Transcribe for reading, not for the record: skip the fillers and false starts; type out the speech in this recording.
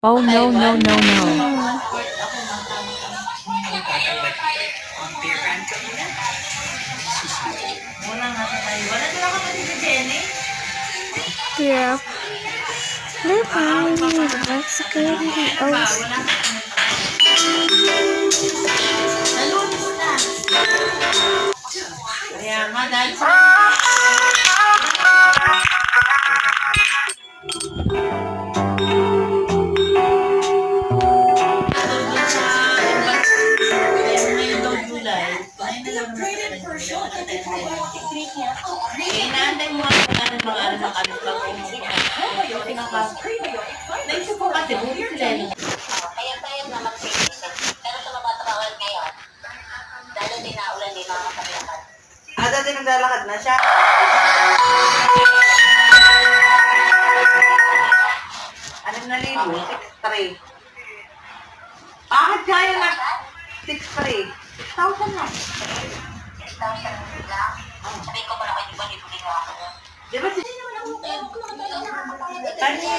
Oh, no, no, no, no. Yeah. That's good. Kaya nga, dahil sa... Ngayon daw July. Inaantay mo mga ano naisip ko kasi bulit sila. Kaya tayo na mag-sisip. Pero sa mga trabaho ngayon, dahil din na ulan din mga kapaglakad. Dati naglalakad na siya. Ano na libo? 6-3. Bakit kaya na? 6-3. 6,000 na. 6,000 lang. Sabi ko pala kayo, di ba libo-libo ako? Di ba si... Kanina